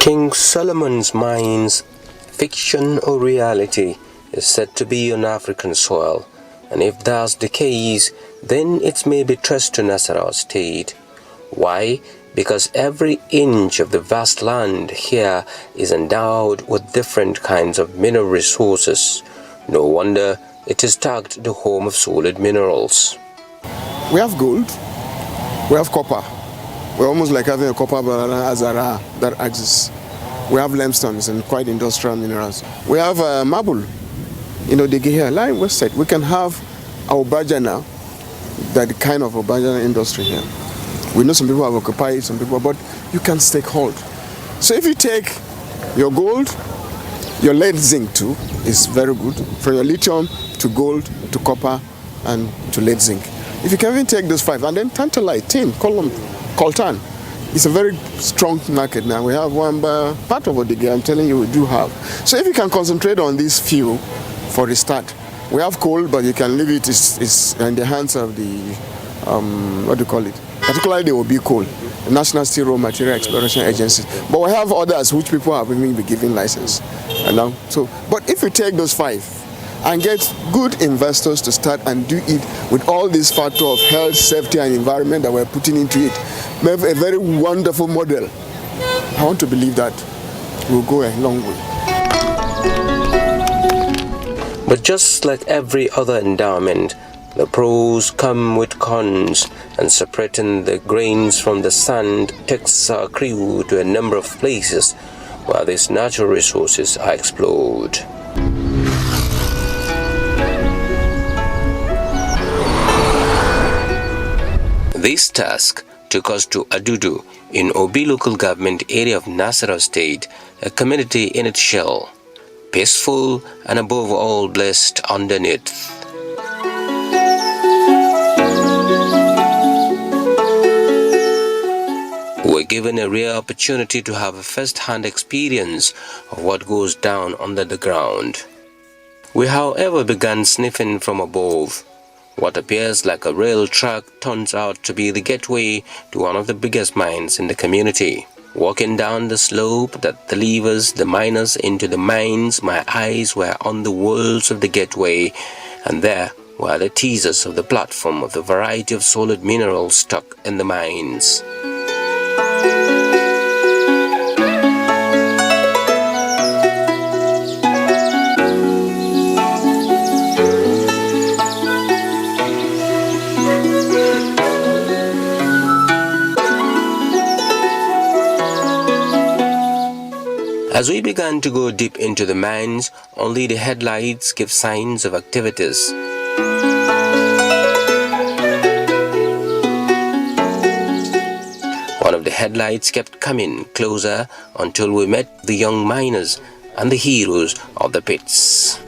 King Solomon's mines, fiction or reality, is said to be on African soil, and if that's the case, then it may be traced to Nasarawa State. Why? Because every inch of the vast land here is endowed with different kinds of mineral resources. No wonder it is tagged the home of solid minerals. We have gold, we have copper. We're almost like having a copper azara that exists. We have limestones and quite industrial minerals. We have marble, they get here, line west side. We can have Abuja now, that kind of Abuja industry here. We know some people have occupied, some people, but you can stake hold. So if you take your gold, your lead zinc too is very good. From your lithium to gold to copper and to lead zinc. If you can even take those five and then tantalite, tin, coltan, it's a very strong market now. We have one part of Odige, I'm telling you, we do have. So if you can concentrate on this few for the start, we have coal, but you can leave it is in the hands of the, what do you call it? Particularly they will be coal, the National Steel Raw Material Exploration Agency. But we have others which people have even been given license. But if you take those five and get good investors to start and do it with all these factors of health, safety, and environment that we're putting into it, we have a very wonderful model. I want to believe that we'll go a long way. But just like every other endowment, the pros come with cons, and separating the grains from the sand takes our crew to a number of places where these natural resources are explored. This task took us to Adudu in Obi local government area of Nasarawa State, a community in its shell, peaceful and above all blessed underneath. We're given a rare opportunity to have a first-hand experience of what goes down under the ground. We, however, began sniffing from above. What appears like a rail track turns out to be the gateway to one of the biggest mines in the community. Walking down the slope that delivers the miners into the mines, my eyes were on the walls of the gateway, and there were the teasers of the platform of the variety of solid minerals stuck in the mines. As we began to go deep into the mines, only the headlights gave signs of activities. One of the headlights kept coming closer until we met the young miners and the heroes of the pits.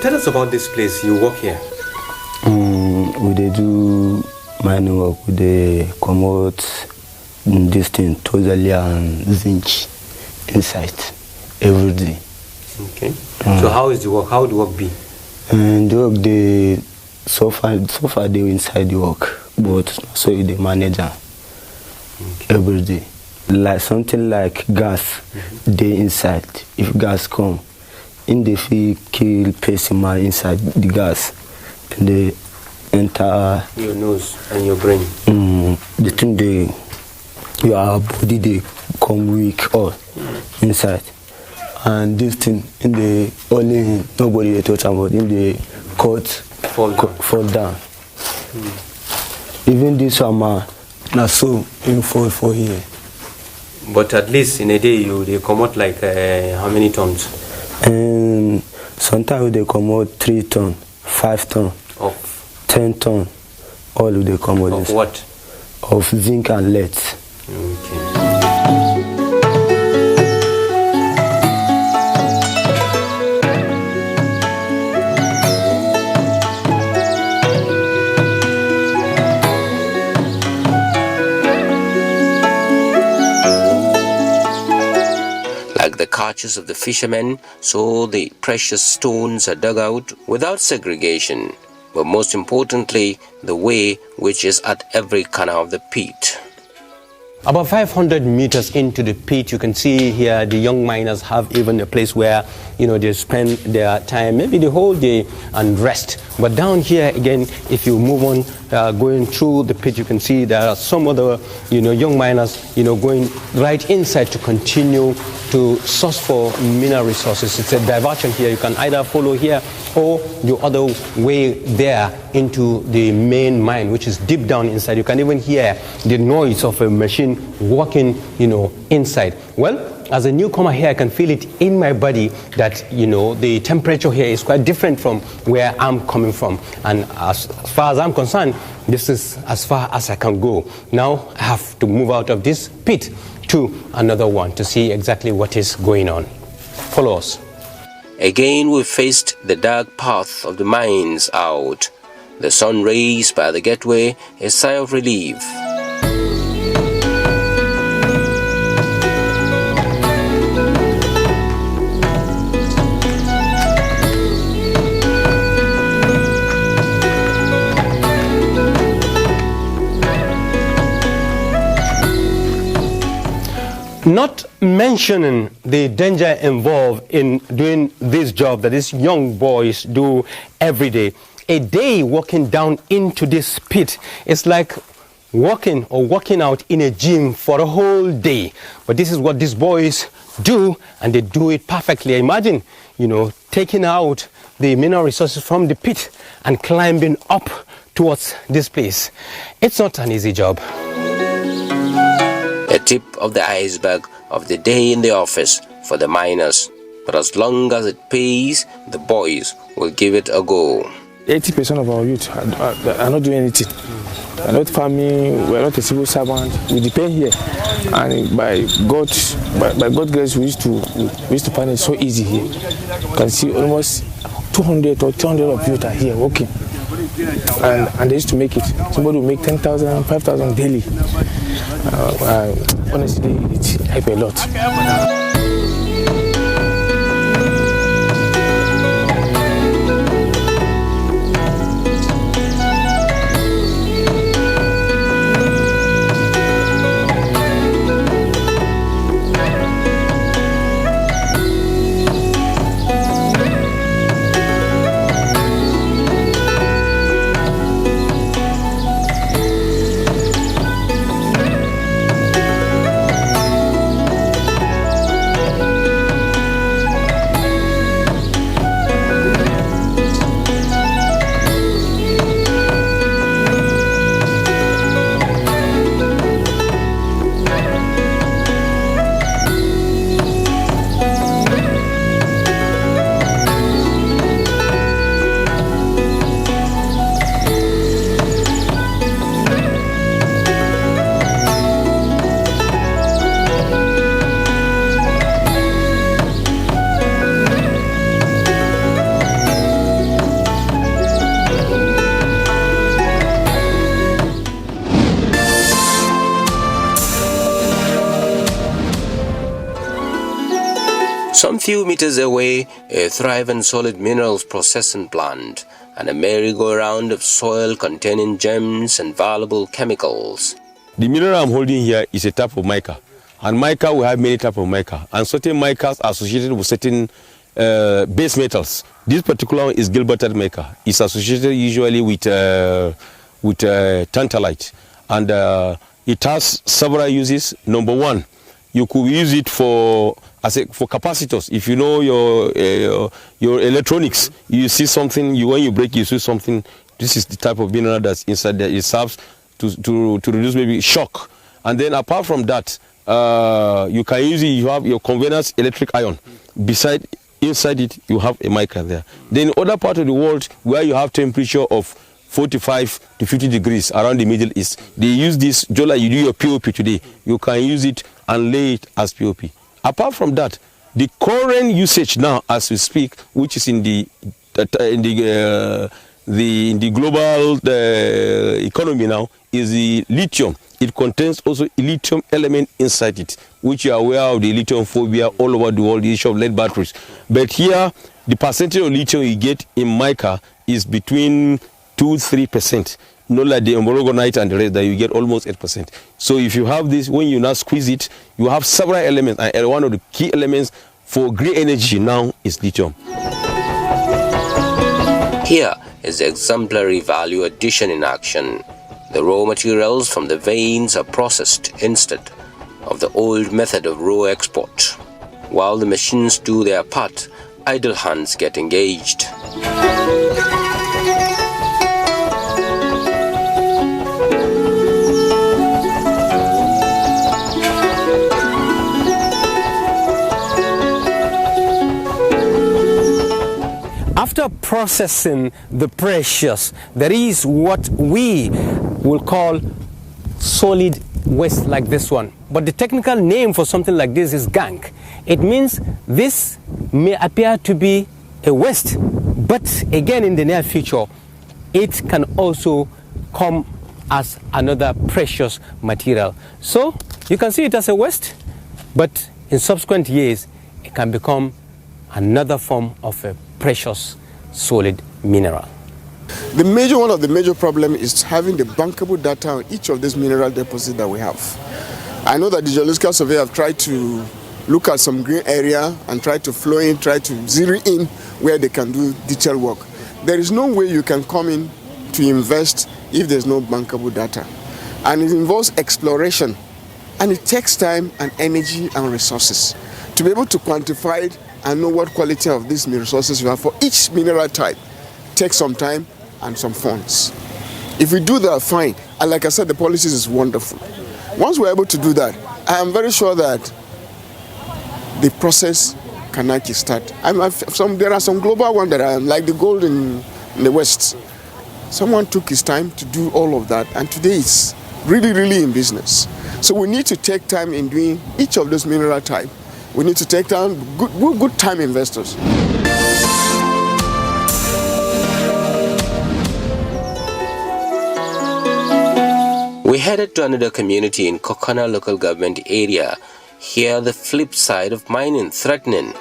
Tell us about this place. You work here. We do mining work. We come out this thing totally and zinc inside every day. Okay. So how is the work? How would the work be? And the work so far they inside the work, but so the manager every day. Like something like gas, they inside. If gas come, in the field kill person man inside the gas, and they enter your nose and your brain. The thing they your body they come weak all inside. And this thing in the only nobody they touch about in the cut fall down. Even this one man na so in fall for here. But at least in a day they come out like how many tons? And sometimes they come out 3 tons, 5 tons, Of 10 tons. All they come out. Of what? Of zinc and lead. Okay. Like the catches of the fishermen, so the precious stones are dug out without segregation, but most importantly, the way which is at every corner of the pit. About 500 meters into the pit, you can see here the young miners have even a place where, they spend their time, maybe the whole day, and rest. But down here again, if you move on, going through the pit, you can see there are some other, young miners, going right inside to continue to source for mineral resources. It's a diversion here. You can either follow here or the other way there into the main mine, which is deep down inside. You can even hear the noise of a machine working, inside. Well, as a newcomer here, I can feel it in my body that, the temperature here is quite different from where I'm coming from. And as far as I'm concerned, this is as far as I can go. Now I have to move out of this pit to another one to see exactly what is going on. Follow us. Again, we faced the dark path of the mines out. The sun rays by the gateway, a sigh of relief. Not mentioning the danger involved in doing this job that these young boys do every day. A day walking down into this pit is like walking or working out in a gym for a whole day. But this is what these boys do, and they do it perfectly. Imagine, taking out the mineral resources from the pit and climbing up towards this place. It's not an easy job. A tip of the iceberg of the day in the office for the miners. But as long as it pays, the boys will give it a go. 80% of our youth are not doing anything. We are not farming, we are not a civil servant. We depend here. And by God's grace, we used to find it so easy here. You can see almost 200 or 300 of youth are here working. And they used to make it. Somebody will make 10,000, 5,000 daily. Honestly, it helps a lot. Some few meters away, a thriving solid minerals processing plant and a merry-go-round of soil containing gems and valuable chemicals. The mineral I'm holding here is a type of mica. And mica, we have many types of mica. And certain micas are associated with certain base metals. This particular one is Gilbertite mica. It's associated usually with tantalite. And It has several uses. Number one, you could use it for capacitors. If you know your electronics, you see something, when you break, you see something. This is the type of mineral that's inside there. It serves to reduce maybe shock. And then apart from that, you can use it. You have your convenience electric iron. Inside it, you have a mica there. Then in other part of the world where you have temperature of 45 to 50 degrees around the Middle East, they use this just like you do your POP today. You can use it and lay it as POP. Apart from that, the current usage now as we speak, which is in the global economy now, is the lithium. It contains also a lithium element inside it, which you are aware of the lithium phobia all over the world, the issue of lead batteries. But here, the percentage of lithium you get in mica is between 2-3%. Not like the embologonite and the rest that you get almost 8%. So if you have this, when you now squeeze it, you have several elements. And one of the key elements for green energy now is lithium. Here is the exemplary value addition in action. The raw materials from the veins are processed instead of the old method of raw export. While the machines do their part, idle hands get engaged. After processing the precious, there is what we will call solid waste like this one. But the technical name for something like this is gank. It means this may appear to be a waste, but again in the near future, it can also come as another precious material. So you can see it as a waste, but in subsequent years, it can become another form of a precious solid mineral. One of the major problems is having the bankable data on each of these mineral deposits that we have. I know that the geological survey have tried to look at some green area and try to flow in, try to zero in where they can do detailed work. There is no way you can come in to invest if there's no bankable data. And it involves exploration, and it takes time and energy and resources to be able to quantify it and know what quality of these resources you have for each mineral type. Takes some time and some funds. If we do that, fine. And like I said, the policies is wonderful. Once we're able to do that, I am very sure that the process can actually start. There are some global ones that are like the gold in the West. Someone took his time to do all of that, and today it's really, really in business. So we need to take time in doing each of those mineral types. We need to take time, good time investors. We headed to another community in Kokana local government area. Here the flip side of mining threatening.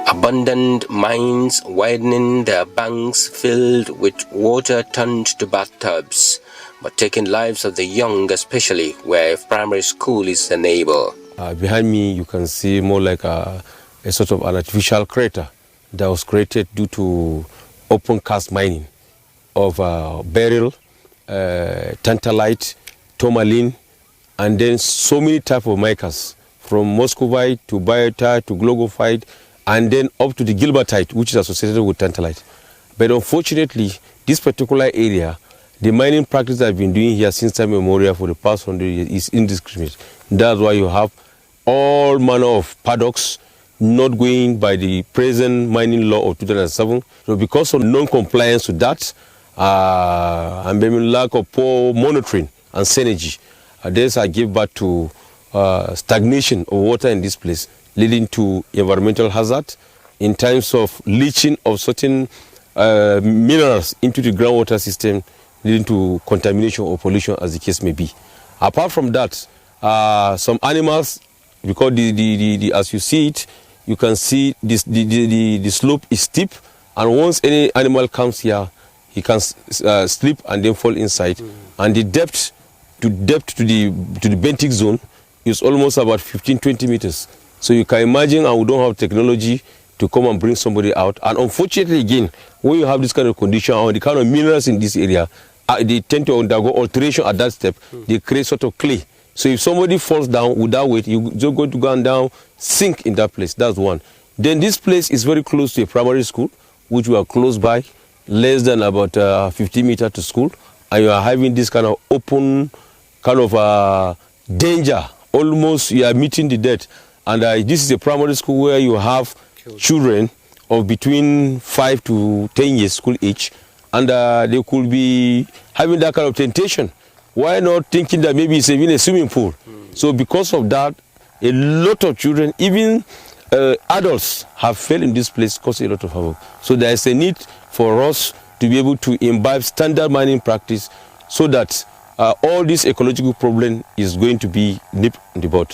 Abandoned mines widening their banks filled with water turned to bathtubs, but taking lives of the young, especially where primary school is the neighbor. Behind me you can see more like a sort of an artificial crater that was created due to open cast mining of beryl, tantalite, tourmaline, and then so many types of micas, from muscovite to biotite to glaucophyte, and then up to the gilbertite, which is associated with tantalite. But unfortunately, this particular area, the mining practice that I've been doing here since time immemorial for the past 100 years is indiscriminate. That's why you have all manner of paddocks not going by the present mining law of 2007. So because of non-compliance to that, and maybe lack of poor monitoring and synergy, this give birth to stagnation of water in this place, leading to environmental hazard in terms of leaching of certain minerals into the groundwater system, leading to contamination or pollution as the case may be. Apart from that, some animals, because as you see it, you can see this, the slope is steep, and once any animal comes here, he can slip and then fall inside. And the depth to the benthic zone is almost about 15-20 meters. So you can imagine, and we don't have technology to come and bring somebody out. And unfortunately, again, when you have this kind of condition or the kind of minerals in this area, they tend to undergo alteration at that step. They create sort of clay. So if somebody falls down without weight, you're going to go down, sink in that place. That's one. Then this place is very close to a primary school, which we are close by, less than about 50 meters to school. And you are having this kind of open kind of danger. Almost you are meeting the death. And this is a primary school where you have children of between 5 to 10 years school age. And they could be having that kind of temptation. Why not thinking that maybe it's even a swimming pool? So because of that, a lot of children, even adults, have fell in this place, causing a lot of havoc. So there is a need for us to be able to imbibe standard mining practice so that all this ecological problem is going to be nipped in the bud.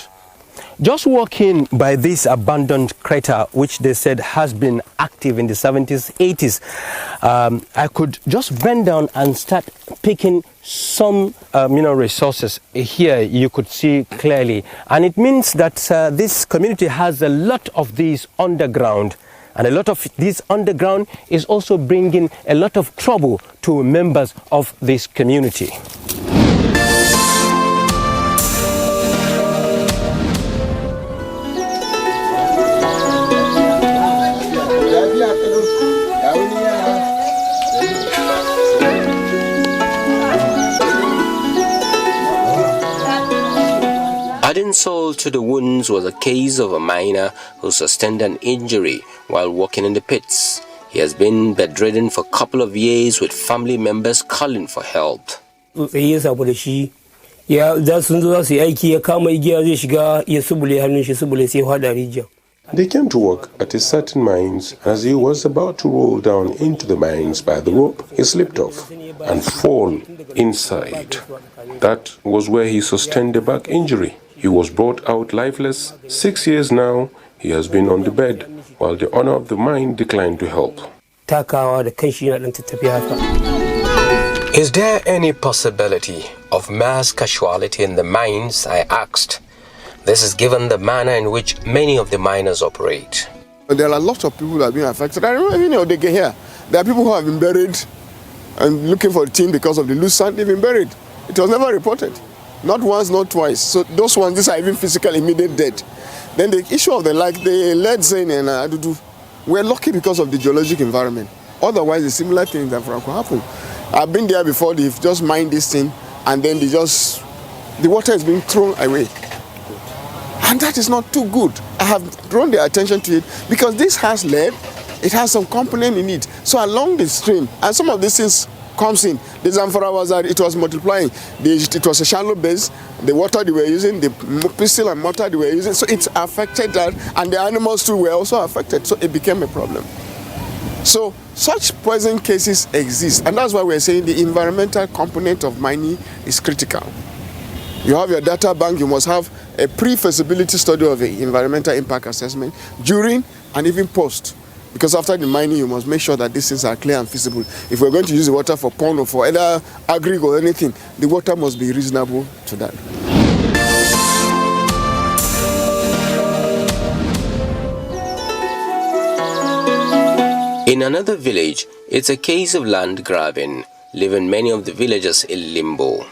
Just walking by this abandoned crater, which they said has been active in the 70s, 80s, I could just bend down and start picking some mineral resources. Here you could see clearly. And it means that this community has a lot of these underground. And a lot of this underground is also bringing a lot of trouble to members of this community. Adding salt to the wounds was a case of a miner who sustained an injury while working in the pits. He has been bedridden for a couple of years with family members calling for help. They came to work at a certain mines. As he was about to roll down into the mines by the rope, he slipped off and fall inside. That was where he sustained a back injury. He was brought out lifeless. 6 years now, he has been on the bed, while the owner of the mine declined to help. Is there any possibility of mass casualty in the mines? I asked. This is given the manner in which many of the miners operate. There are a lot of people that have been affected. I don't even know they get here. There are people who have been buried and looking for the team because of the loose sand. They've been buried. It was never reported. Not once, not twice. So those ones, these are even physical immediate death. Then the issue of the lead zinc and Adudu, we're lucky because of the geologic environment. Otherwise, a similar thing that could happen. I've been there before. They've just mined this thing, and then the water is being thrown away. And that is not too good. I have drawn their attention to it because this has lead. It has some component in it. So along the stream, and some of these things comes in. The Zamfara it was multiplying. It was a shallow base. The water they were using, the pestle and mortar they were using, so it affected that, and the animals too were also affected. So it became a problem. So such poison cases exist, and that's why we're saying the environmental component of mining is critical. You have your data bank, you must have a pre-feasibility study of the environmental impact assessment during and even post. Because after the mining, you must make sure that these things are clear and feasible. If we're going to use the water for pond or for either agri or anything, the water must be reasonable to that. In another village, it's a case of land grabbing, leaving many of the villagers in limbo.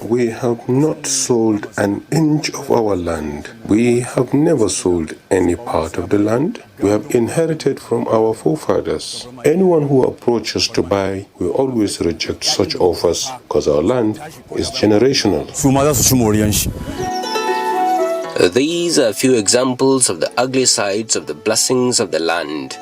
We have not sold an inch of our land. We have never sold any part of the land. We have inherited from our forefathers. Anyone who approaches to buy, we always reject such offers because our land is generational. These are a few examples of the ugly sides of the blessings of the land.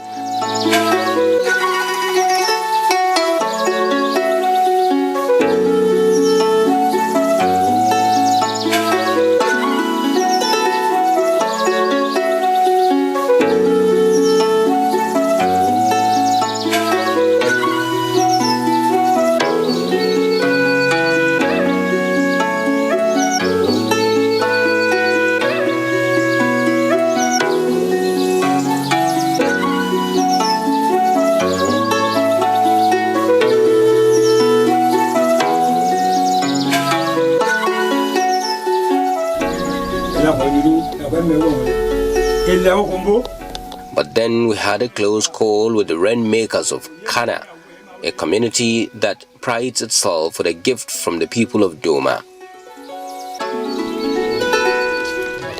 But then we had a close call with the rainmakers of Kana. a community that prides itself with a gift from the people of Doma.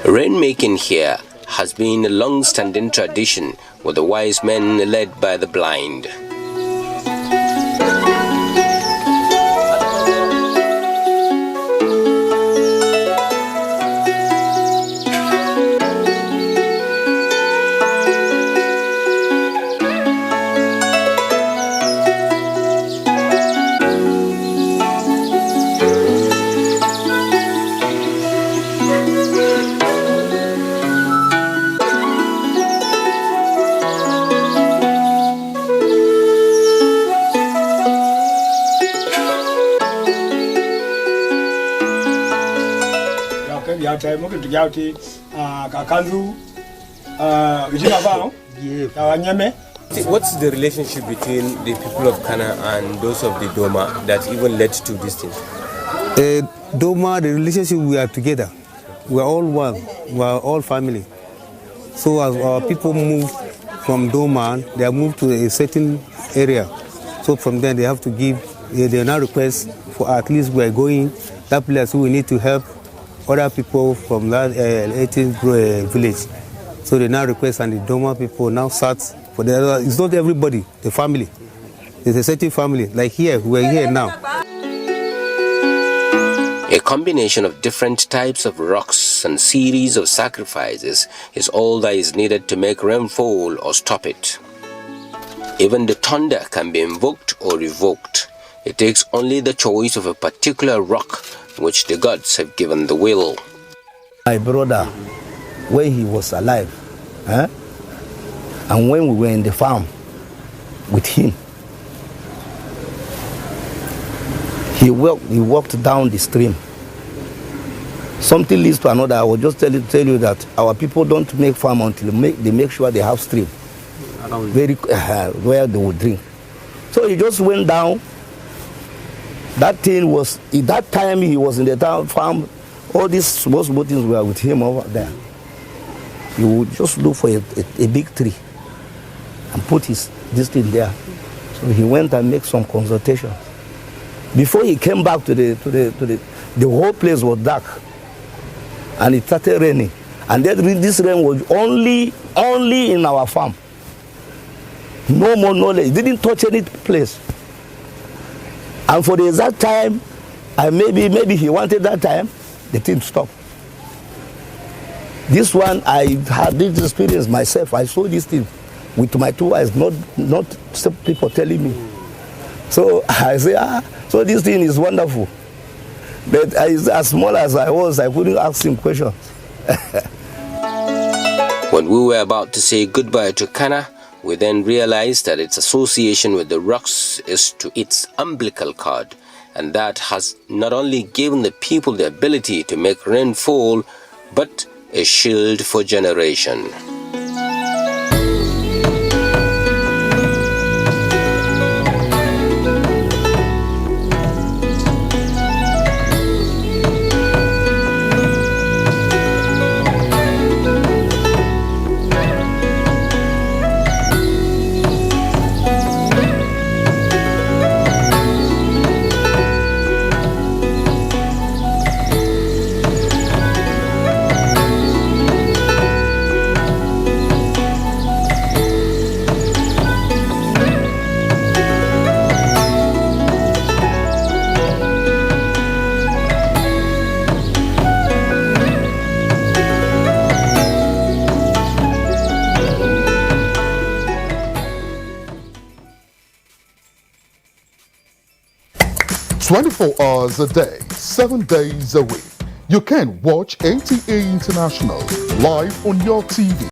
Rainmaking here has been a long-standing tradition, with the wise men led by the blind. What's the relationship between the people of Kana and those of the Doma that even led to this thing? Doma, the relationship, we are together. We are all one. We are all family. So as our people move from Doma, they are moved to a certain area. So from there they have to give, they now request for at least we are going that place, so we need to help other people from that 18th village. So they now request, and the Doma people now start for the. It's not everybody, the family. It's a certain family. Like here, we're here now. A combination of different types of rocks and series of sacrifices is all that is needed to make rainfall or stop it. Even the thunder can be invoked or revoked. It takes only the choice of a particular rock which the gods have given the will. My brother, when he was alive, and when we were in the farm with him, he walked down the stream. Something leads to another. I will just tell you that our people don't make farm until they make sure they have stream where they will drink. So he just went down. That thing was, at that time he was in the town farm, all these small things were with him over there. He would just look for a big tree and put this thing there. So he went and made some consultation. Before he came back to the whole place was dark, and it started raining. And this rain was only in our farm. No more knowledge. It didn't touch any place. And for the exact time, maybe he wanted that time, the thing stopped. This one, I had this experience myself. I saw this thing with my two eyes, not some people telling me. So I say, so this thing is wonderful. But as small as I was, I couldn't ask him questions. When we were about to say goodbye to Kana, we then realized that its association with the rocks is to its umbilical cord, and that has not only given the people the ability to make rain fall, but a shield for generation. Hours a day, 7 days a week. You can watch NTA International live on your TV.